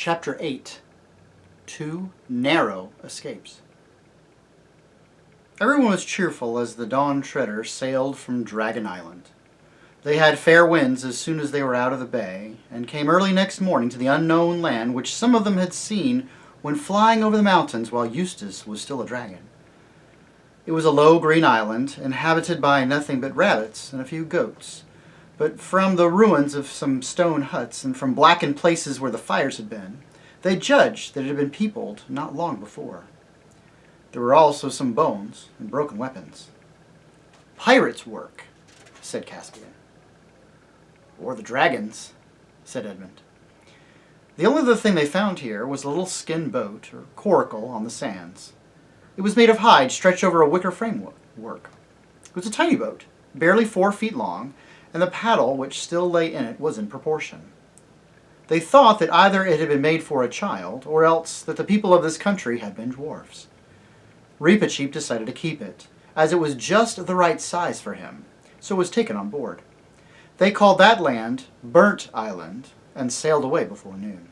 Chapter 8. 2 Narrow Escapes. Everyone was cheerful as the Dawn Treader sailed from Dragon Island. They had fair winds as soon as they were out of the bay, and came early next morning to the unknown land which some of them had seen when flying over the mountains while Eustace was still a dragon. It was a low green island, inhabited by nothing but rabbits and a few goats. But from the ruins of some stone huts and from blackened places where the fires had been, they judged that it had been peopled not long before. There were also some bones and broken weapons. "Pirates' work," said Caspian. "Or the dragons," said Edmund. The only other thing they found here was a little skin boat, or coracle, on the sands. It was made of hide stretched over a wicker framework. It was a tiny boat, barely 4 feet long, and the paddle which still lay in it was in proportion. They thought that either it had been made for a child, or else that the people of this country had been dwarfs. Reepicheep decided to keep it, as it was just the right size for him, so it was taken on board. They called that land Burnt Island, and sailed away before noon.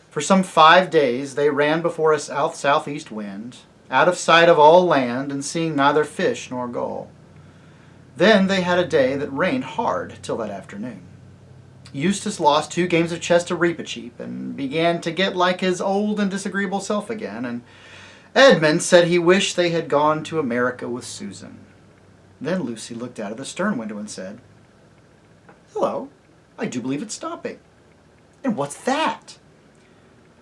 For some 5 days they ran before a south-southeast wind, out of sight of all land and seeing neither fish nor gull. Then they had a day that rained hard till that afternoon. Eustace lost 2 games of chess to Reepicheep and began to get like his old and disagreeable self again, and Edmund said he wished they had gone to America with Susan. Then Lucy looked out of the stern window and said, "Hello, I do believe it's stopping. And what's that?"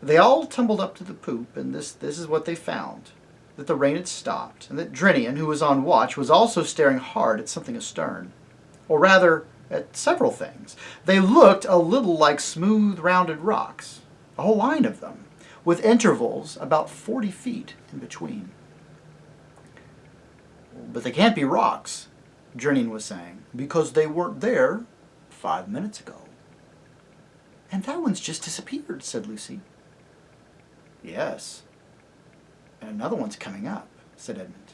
They all tumbled up to the poop, and this is what they found. That the rain had stopped, and that Drinian, who was on watch, was also staring hard at something astern. Or rather, at several things. They looked a little like smooth, rounded rocks, a whole line of them, with intervals about 40 feet in between. "But they can't be rocks," Drinian was saying, "because they weren't there 5 minutes ago." "And that one's just disappeared," said Lucy. "Yes. And another one's coming up," said Edmund.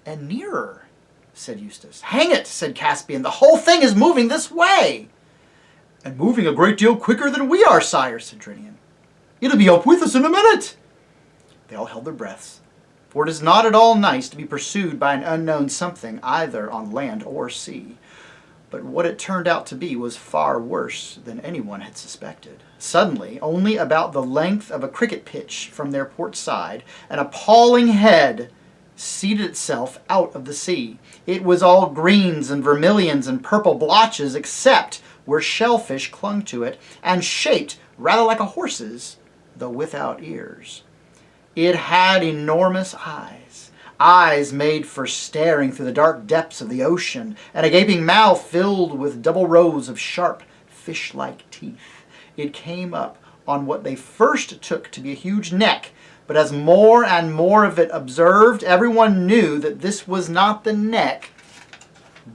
"And nearer," said Eustace. "Hang it," said Caspian, "the whole thing is moving this way." "And moving a great deal quicker than we are, sire," said Drinian. "It'll be up with us in a minute." They all held their breaths, for it is not at all nice to be pursued by an unknown something either on land or sea. But what it turned out to be was far worse than anyone had suspected. Suddenly, only about the length of a cricket pitch from their port side, an appalling head seated itself out of the sea. It was all greens and vermilions and purple blotches, except where shellfish clung to it, and shaped rather like a horse's, though without ears. It had enormous eyes made for staring through the dark depths of the ocean, and a gaping mouth filled with double rows of sharp, fish-like teeth. It came up on what they first took to be a huge neck, but as more and more of it observed, everyone knew that this was not the neck,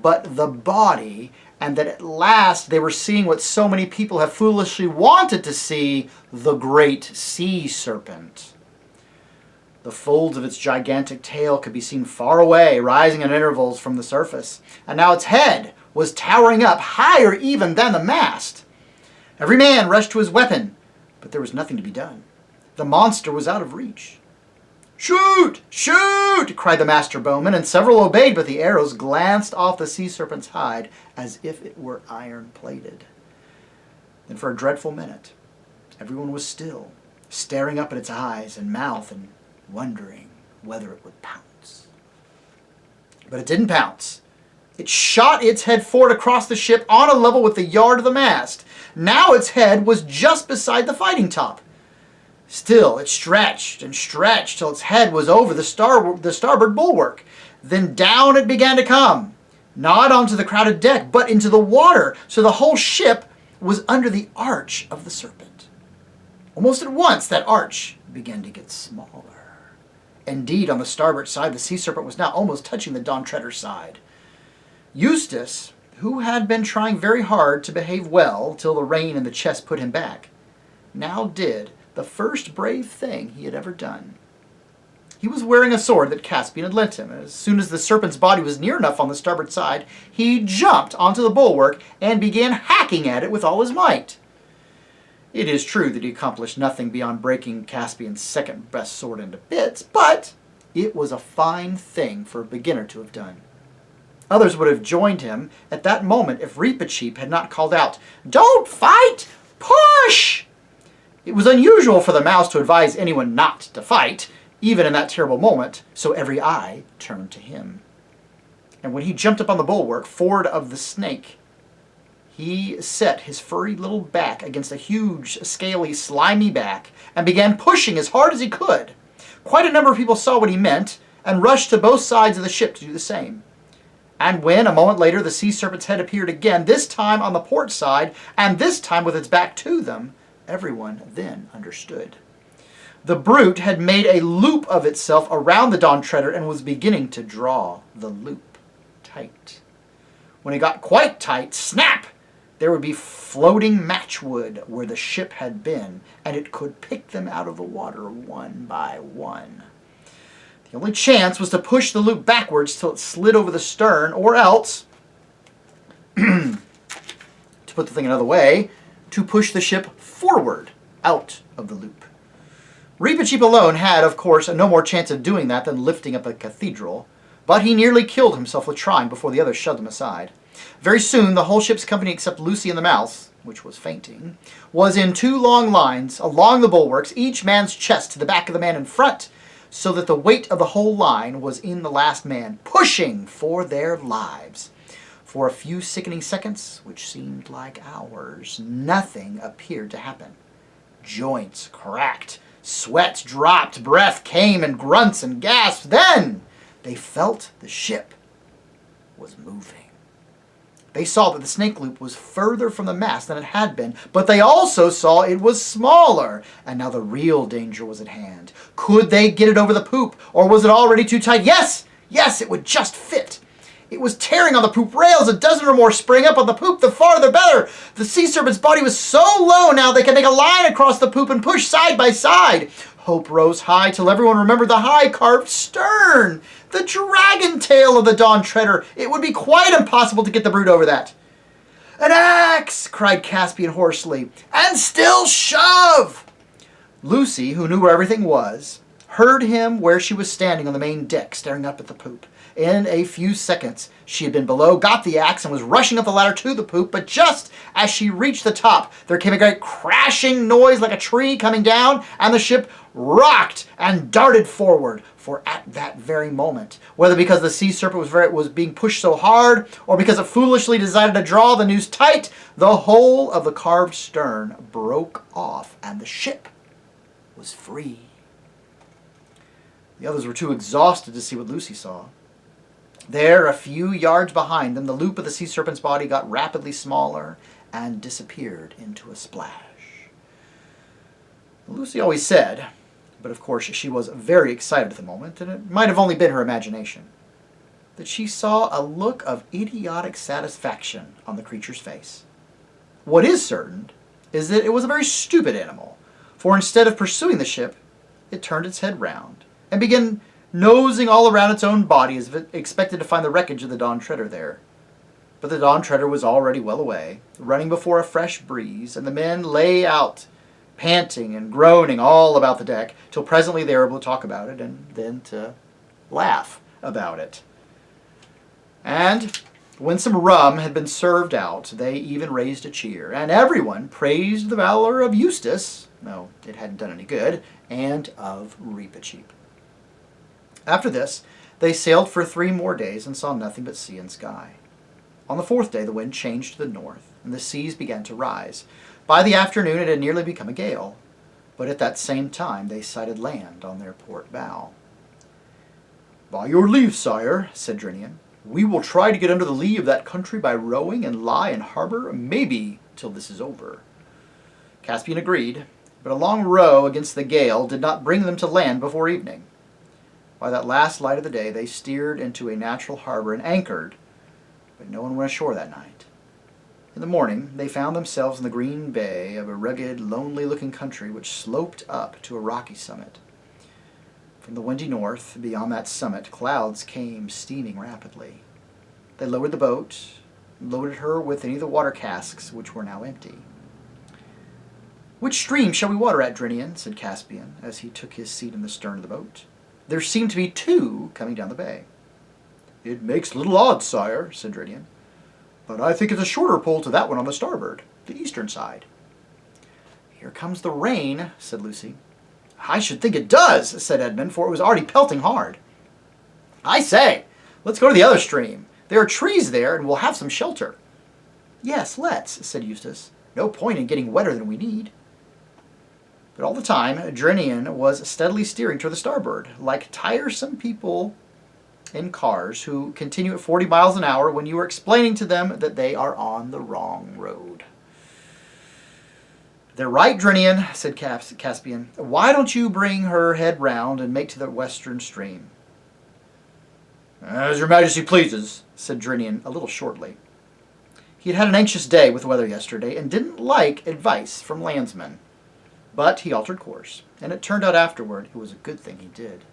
but the body, and that at last they were seeing what so many people have foolishly wanted to see, the great sea serpent. The folds of its gigantic tail could be seen far away, rising at intervals from the surface, and now its head was towering up, higher even than the mast. Every man rushed to his weapon, but there was nothing to be done. The monster was out of reach. "Shoot! Shoot!" cried the master bowman, and several obeyed, but the arrows glanced off the sea serpent's hide as if it were iron-plated. Then for a dreadful minute, everyone was still, staring up at its eyes and mouth and wondering whether it would pounce. But it didn't pounce. It shot its head forward across the ship on a level with the yard of the mast. Now its head was just beside the fighting top. Still, it stretched and stretched till its head was over the starboard bulwark. Then down it began to come, not onto the crowded deck, but into the water, so the whole ship was under the arch of the serpent. Almost at once, that arch began to get smaller. Indeed, on the starboard side, the sea serpent was now almost touching the Dawn Treader's side. Eustace, who had been trying very hard to behave well till the rain and the chest put him back, now did the first brave thing he had ever done. He was wearing a sword that Caspian had lent him, and as soon as the serpent's body was near enough on the starboard side, he jumped onto the bulwark and began hacking at it with all his might. It is true that he accomplished nothing beyond breaking Caspian's second best sword into bits, but it was a fine thing for a beginner to have done. Others would have joined him at that moment if Reepicheep had not called out, "Don't fight! Push!" It was unusual for the mouse to advise anyone not to fight, even in that terrible moment, so every eye turned to him. And when he jumped up on the bulwark forward of the snake, he set his furry little back against a huge, scaly, slimy back and began pushing as hard as he could. Quite a number of people saw what he meant and rushed to both sides of the ship to do the same. And when, a moment later, the sea serpent's head appeared again, this time on the port side, and this time with its back to them, everyone then understood. The brute had made a loop of itself around the Dawn Treader and was beginning to draw the loop tight. When it got quite tight, snap! There would be floating matchwood where the ship had been, and it could pick them out of the water one by one. The only chance was to push the loop backwards till it slid over the stern, or else, to put the thing another way, to push the ship forward out of the loop. Reepicheep alone had, of course, no more chance of doing that than lifting up a cathedral, but he nearly killed himself with trying before the others shoved him aside. Very soon, the whole ship's company except Lucy and the mouse, which was fainting, was in 2 long lines along the bulwarks, each man's chest to the back of the man in front, so that the weight of the whole line was in the last man, pushing for their lives. For a few sickening seconds, which seemed like hours, nothing appeared to happen. Joints cracked, sweat dropped, breath came in grunts and gasps. Then they felt the ship was moving. They saw that the snake loop was further from the mast than it had been, but they also saw it was smaller, and now the real danger was at hand. Could they get it over the poop, or was it already too tight? Yes, it would just fit. It was tearing on the poop rails. A dozen or more sprang up on the poop, the farther better. The sea serpent's body was so low now they could make a line across the poop and push side by side. Hope rose high till everyone remembered the high carved stern, the dragon tail of the Dawn Treader. It would be quite impossible to get the brute over that. "An axe!" cried Caspian hoarsely. "And still shove!" Lucy, who knew where everything was, heard him where she was standing on the main deck, staring up at the poop. In a few seconds, she had been below, got the axe, and was rushing up the ladder to the poop, but just as she reached the top, there came a great crashing noise like a tree coming down, and the ship rocked and darted forward. For at that very moment, whether because the sea serpent was being pushed so hard, or because it foolishly decided to draw the noose tight, the whole of the carved stern broke off, and the ship was free. The others were too exhausted to see what Lucy saw. There, a few yards behind them, the loop of the sea serpent's body got rapidly smaller and disappeared into a splash. Lucy always said, but of course she was very excited at the moment, and it might have only been her imagination, that she saw a look of idiotic satisfaction on the creature's face. What is certain is that it was a very stupid animal, for instead of pursuing the ship, it turned its head round and began nosing all around its own body as if it expected to find the wreckage of the Dawn Treader there. But the Dawn Treader was already well away, running before a fresh breeze, and the men lay out, panting and groaning all about the deck, till presently they were able to talk about it and then to laugh about it. And when some rum had been served out, they even raised a cheer, and everyone praised the valor of Eustace, though it hadn't done any good, and of Reepicheep. After this, they sailed for 3 more days and saw nothing but sea and sky. On the 4th day, the wind changed to the north, and the seas began to rise. By the afternoon, it had nearly become a gale, but at that same time they sighted land on their port bow. "By your leave, sire," said Drinian, "we will try to get under the lee of that country by rowing and lie in harbor, maybe till this is over." Caspian agreed, but a long row against the gale did not bring them to land before evening. By that last light of the day, they steered into a natural harbor and anchored, but no one went ashore that night. In the morning, they found themselves in the green bay of a rugged, lonely-looking country which sloped up to a rocky summit. From the windy north, beyond that summit, clouds came steaming rapidly. They lowered the boat, loaded her with any of the water casks which were now empty. "Which stream shall we water at, Drinian?" said Caspian, as he took his seat in the stern of the boat. There seemed to be two coming down the bay. "It makes little odds, sire," said Drinian, "but I think it's a shorter pull to that one on the starboard, the eastern side." "Here comes the rain," said Lucy. "I should think it does," said Edmund, for it was already pelting hard. "I say, let's go to the other stream. There are trees there, and we'll have some shelter." "Yes, let's," said Eustace. "No point in getting wetter than we need." But all the time, Drinian was steadily steering toward the starboard, like tiresome people in cars who continue at 40 miles an hour when you are explaining to them that they are on the wrong road. "They're right, Drinian," said Caspian. "Why don't you bring her head round and make to the western stream?" "As your majesty pleases," said Drinian a little shortly. He had had an anxious day with the weather yesterday and didn't like advice from landsmen. But he altered course, and it turned out afterward it was a good thing he did.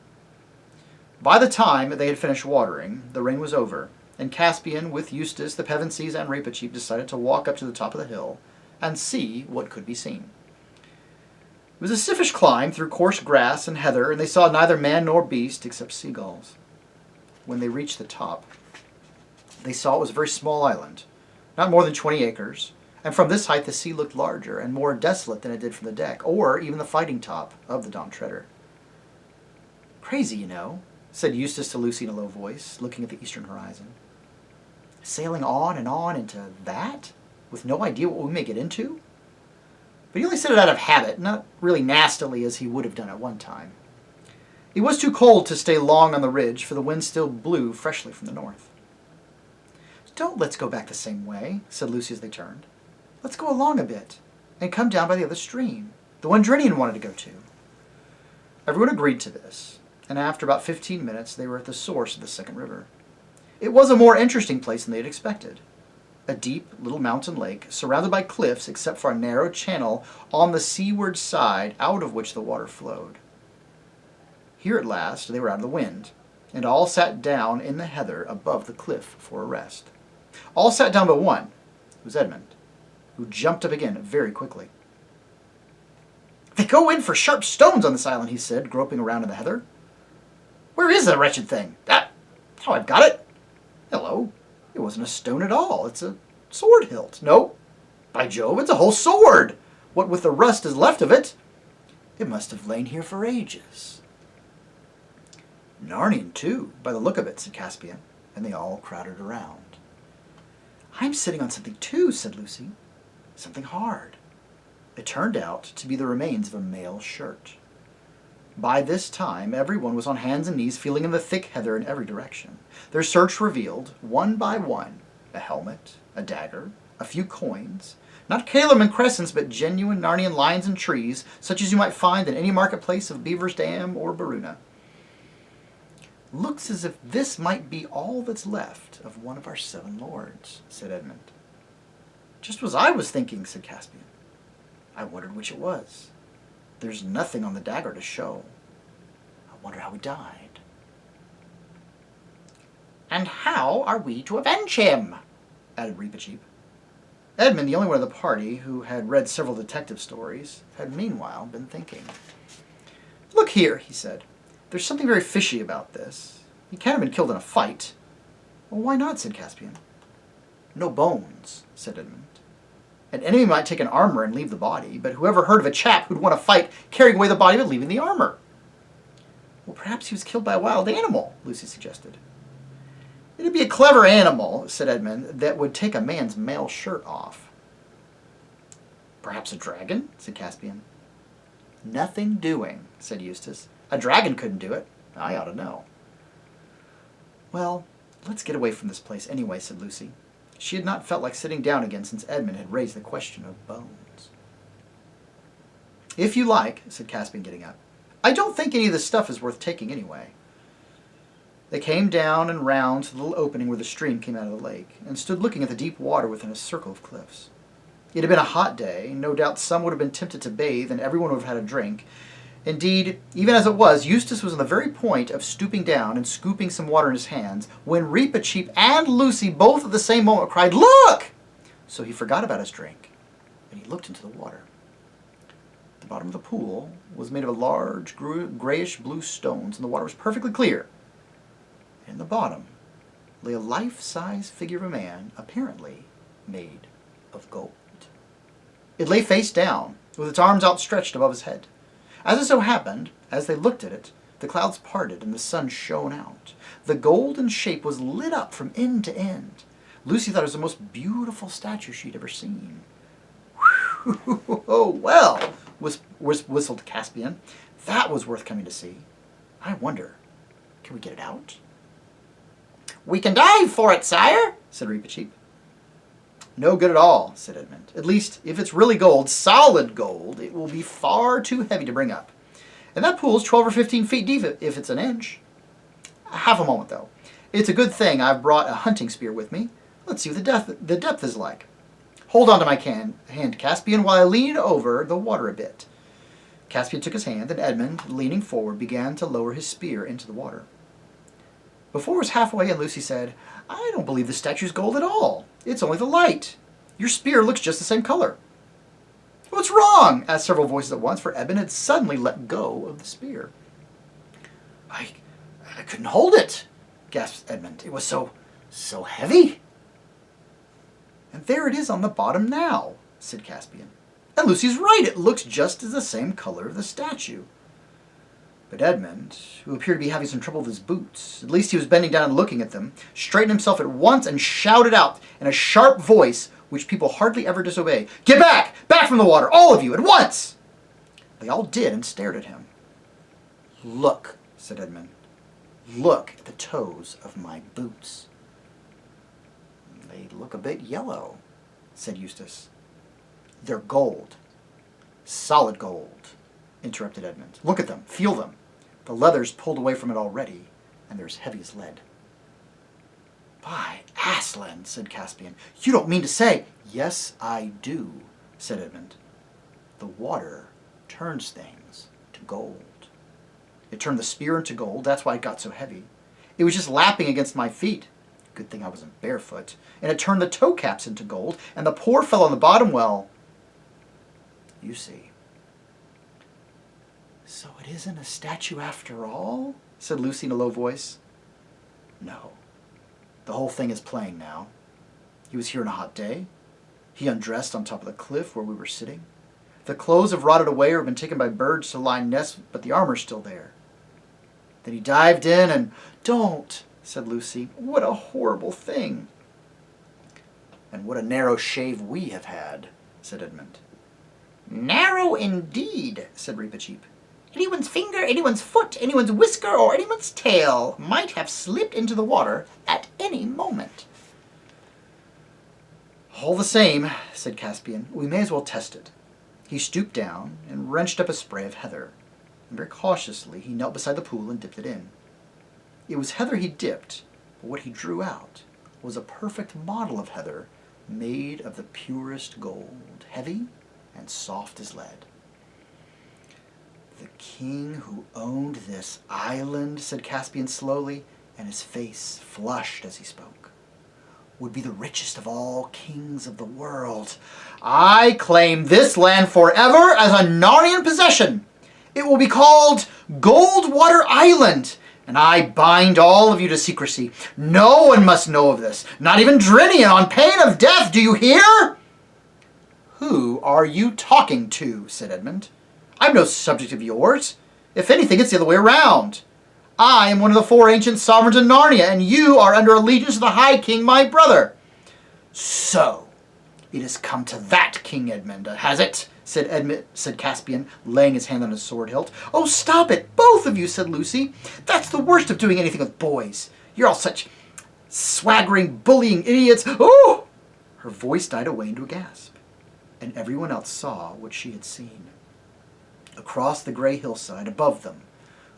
By the time they had finished watering, the rain was over, and Caspian, with Eustace, the Pevensies, and Reepicheep, decided to walk up to the top of the hill and see what could be seen. It was a stiffish climb through coarse grass and heather, and they saw neither man nor beast except seagulls. When they reached the top, they saw it was a very small island, not more than 20 acres, and from this height the sea looked larger and more desolate than it did from the deck, or even the fighting top of the Dom Treader. "Crazy, you know," said Eustace to Lucy in a low voice, looking at the eastern horizon. "Sailing on and on into that, with no idea what we may get into?" But he only said it out of habit, not really nastily as he would have done at one time. It was too cold to stay long on the ridge, for the wind still blew freshly from the north. "Don't let's go back the same way," said Lucy as they turned. "Let's go along a bit, and come down by the other stream, the one Drinian wanted to go to." Everyone agreed to this, and after about 15 minutes they were at the source of the second river. It was a more interesting place than they had expected. A deep little mountain lake, surrounded by cliffs except for a narrow channel on the seaward side out of which the water flowed. Here at last they were out of the wind, and all sat down in the heather above the cliff for a rest. All sat down but one. It was Edmund, who jumped up again very quickly. "They go in for sharp stones on this island," he said, groping around in the heather. "Where is the wretched thing? Ah, how I've got it! Hello, it wasn't a stone at all. It's a sword hilt. No, by Jove, it's a whole sword! What with the rust is left of it. It must have lain here for ages." "Narnian, too, by the look of it," said Caspian, and they all crowded around. "I'm sitting on something too," said Lucy. "Something hard." It turned out to be the remains of a mail shirt. By this time, everyone was on hands and knees feeling in the thick heather in every direction. Their search revealed, one by one, a helmet, a dagger, a few coins, not calum and crescents, but genuine Narnian lions and trees, such as you might find in any marketplace of Beaver's Dam or Baruna. "Looks as if this might be all that's left of one of our 7 lords," said Edmund. "Just as I was thinking," said Caspian. "I wondered which it was. There's nothing on the dagger to show. I wonder how he died." "And how are we to avenge him?" added Reepicheep. Edmund, the only one of the party who had read several detective stories, had meanwhile been thinking. "Look here," he said. "There's something very fishy about this. He can't have been killed in a fight." "Well, why not?" said Caspian. "No bones," said Edmund. "An enemy might take an armor and leave the body, but whoever heard of a chap who'd won a fight carrying away the body but leaving the armor?" "Well, perhaps he was killed by a wild animal," Lucy suggested. "It'd be a clever animal," said Edmund, "that would take a man's mail shirt off." "Perhaps a dragon?" said Caspian. "Nothing doing," said Eustace. "A dragon couldn't do it. I ought to know." "Well, let's get away from this place anyway," said Lucy. She had not felt like sitting down again since Edmund had raised the question of bones. "If you like," said Caspian, getting up. "I don't think any of this stuff is worth taking anyway." They came down and round to the little opening where the stream came out of the lake, and stood looking at the deep water within a circle of cliffs. It had been a hot day. No doubt some would have been tempted to bathe, and everyone would have had a drink. Indeed, even as it was, Eustace was on the very point of stooping down and scooping some water in his hands, when Reepicheep and Lucy both at the same moment cried, "Look!" So he forgot about his drink, and he looked into the water. bottom of the pool was made of large grayish-blue stones, and the water was perfectly clear. In the bottom lay a life-size figure of a man, apparently made of gold. It lay face down, with its arms outstretched above his head. As it so happened, as they looked at it, the clouds parted and the sun shone out. The golden shape was lit up from end to end. Lucy thought it was the most beautiful statue she'd ever seen. "Oh, well," whistled Caspian. "That was worth coming to see. I wonder, can we get it out?" "We can dive for it, sire," said Reepicheep. "No good at all," said Edmund. "At least, if it's really gold, solid gold, it will be far too heavy to bring up. And that pool's 12 or 15 feet deep if it's an inch." "Half a moment, though. It's a good thing I've brought a hunting spear with me. Let's see what the depth is like. Hold on to my hand, Caspian, while I lean over the water a bit." Caspian took his hand, and Edmund, leaning forward, began to lower his spear into the water. Before it was halfway in, Lucy said, "I don't believe the statue's gold at all. It's only the light. Your spear looks just the same color." "What's wrong?" asked several voices at once, for Edmund had suddenly let go of the spear. I couldn't hold it," gasped Edmund. "It was so heavy." "And there it is on the bottom now," said Caspian. "And Lucy's right. It looks just as the same color of the statue." But Edmund, who appeared to be having some trouble with his boots, at least he was bending down and looking at them, straightened himself at once and shouted out in a sharp voice which people hardly ever disobey, "Get back! Back from the water! All of you, at once!" They all did and stared at him. "Look," said Edmund. "Look at the toes of my boots." "They look a bit yellow," said Eustace. "They're gold. Solid gold," interrupted Edmund. "Look at them. Feel them. The leather's pulled away from it already, and they're as heavy as lead." "By Aslan," said Caspian, "you don't mean to say—" "Yes, I do," said Edmund. "The water turns things to gold. It turned the spear into gold. That's why it got so heavy. It was just lapping against my feet. Good thing I wasn't barefoot. And it turned the toe caps into gold, and the poor fellow on the bottom, well, you see." "So it isn't a statue after all?" said Lucy in a low voice. "No. The whole thing is playing now. He was here on a hot day. He undressed on top of the cliff where we were sitting. The clothes have rotted away or have been taken by birds to line nests, but the armor's still there. Then he dived in and—" "Don't," said Lucy. "What a horrible thing." "And what a narrow shave we have had," said Edmund. "Narrow indeed," said Reepicheep. "Anyone's finger, anyone's foot, anyone's whisker, or anyone's tail might have slipped into the water at any moment." "All the same," said Caspian, "we may as well test it." He stooped down and wrenched up a spray of heather, and very cautiously he knelt beside the pool and dipped it in. It was heather he dipped, but what he drew out was a perfect model of heather made of the purest gold, heavy and soft as lead. "The king who owned this island," said Caspian slowly, and his face flushed as he spoke, "would be the richest of all kings of the world. I claim this land forever as a Narnian possession. It will be called Goldwater Island, and I bind all of you to secrecy. No one must know of this, not even Drinian, on pain of death. Do you hear?" "Who are you talking to?" said Edmund. "I'm no subject of yours. If anything, it's the other way around. I am one of the 4 ancient sovereigns of Narnia, and you are under allegiance to the High King, my brother." "So, it has come to that, King Edmund, has it?" said Caspian, laying his hand on his sword hilt. "Oh, stop it, both of you," said Lucy. "That's the worst of doing anything with boys. You're all such swaggering, bullying idiots. Oh!" Her voice died away into a gasp, and everyone else saw what she had seen. Across the gray hillside above them,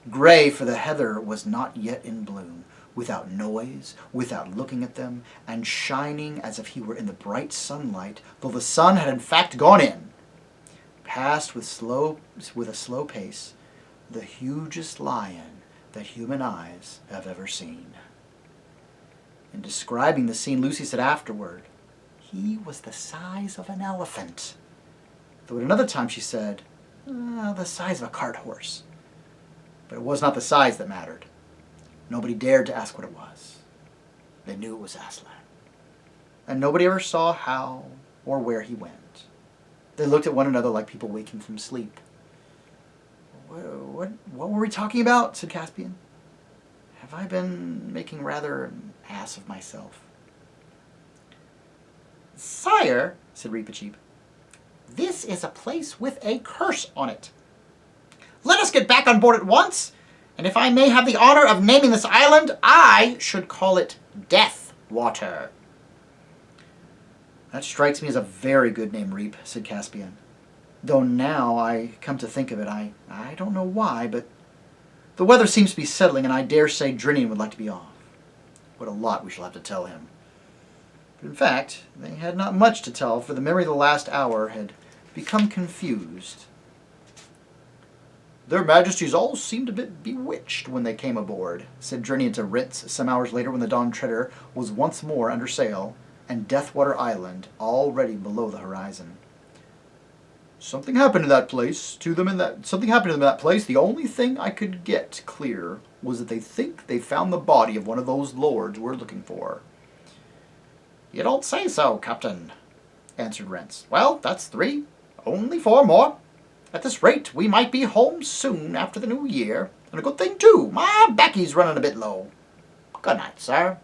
gray, for the heather was not yet in bloom, without noise, without looking at them, and shining as if he were in the bright sunlight, though the sun had in fact gone in, passed with a slow pace the hugest lion that human eyes have ever seen. In describing the scene, Lucy said afterward, "He was the size of an elephant." Though at another time she said, The size of a cart horse. But it was not the size that mattered. Nobody dared to ask what it was. They knew it was Aslan. And nobody ever saw how or where he went. They looked at one another like people waking from sleep. What were we talking about? Said Caspian. Have I been making rather an ass of myself? Sire, said Reepicheep, this is a place with a curse on it. Let us get back on board at once, and if I may have the honor of naming this island, I should call it Deathwater. That strikes me as a very good name, Reep, said Caspian. Though now I come to think of it, I don't know why, but the weather seems to be settling, and I dare say Drinian would like to be off. What a lot we shall have to tell him. But in fact, they had not much to tell, for the memory of the last hour had become confused. Their Majesties all seemed a bit bewitched when they came aboard, said Drinian to Ritz some hours later when the Dawn Treader was once more under sail, and Deathwater Island already below the horizon. Something happened in that place to them something happened in that place. The only thing I could get clear was that they think they found the body of one of those lords we're looking for. You don't say so, Captain, answered Rents. Well, that's 3. Only 4 more. At this rate, we might be home soon after the new year. And a good thing, too. My baccy's running a bit low. Good night, sir.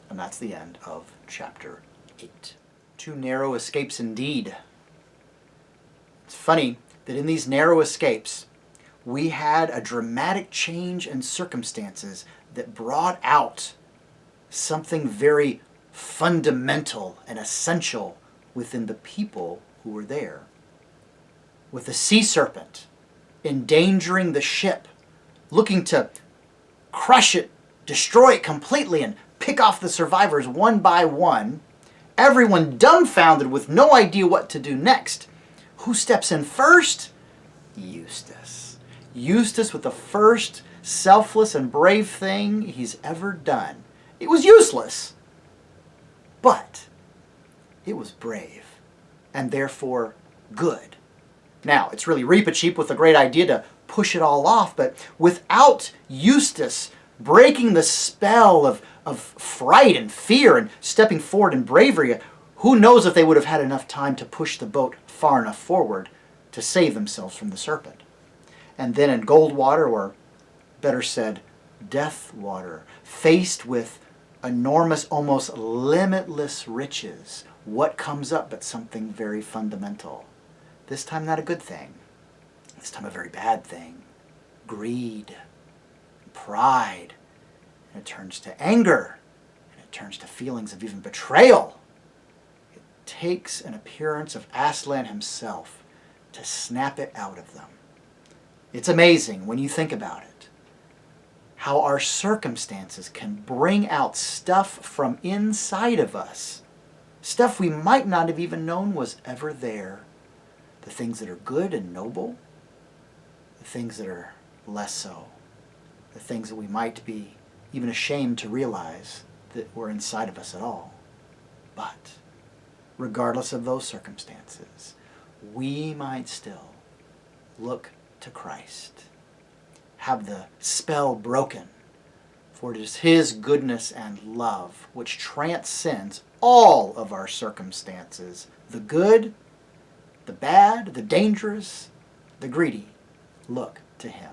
And that's the end of Chapter 8. 2 narrow escapes indeed. It's funny that in these narrow escapes, we had a dramatic change in circumstances that brought out something very fundamental and essential within the people who were there. With the sea serpent endangering the ship, looking to crush it, destroy it completely, and pick off the survivors one by one, everyone dumbfounded with no idea what to do next. Who steps in first? Eustace. Eustace with the first selfless and brave thing he's ever done. It was useless, but it was brave, and therefore good. Now, it's really Reepicheep with a great idea to push it all off, but without Eustace breaking the spell of fright and fear and stepping forward in bravery, who knows if they would have had enough time to push the boat far enough forward to save themselves from the serpent. And then in Goldwater, or better said, Deathwater, faced with enormous, almost limitless riches, what comes up but something very fundamental? This time not a good thing. This time a very bad thing. Greed, pride, and it turns to anger, and it turns to feelings of even betrayal. It takes an appearance of Aslan himself to snap it out of them. It's amazing when you think about it, how our circumstances can bring out stuff from inside of us, stuff we might not have even known was ever there. The things that are good and noble, the things that are less so, the things that we might be even ashamed to realize that were inside of us at all. But regardless of those circumstances, we might still look to Christ, have the spell broken, for it is His goodness and love which transcends all of our circumstances, the good, the bad, the dangerous, the greedy. Look to Him.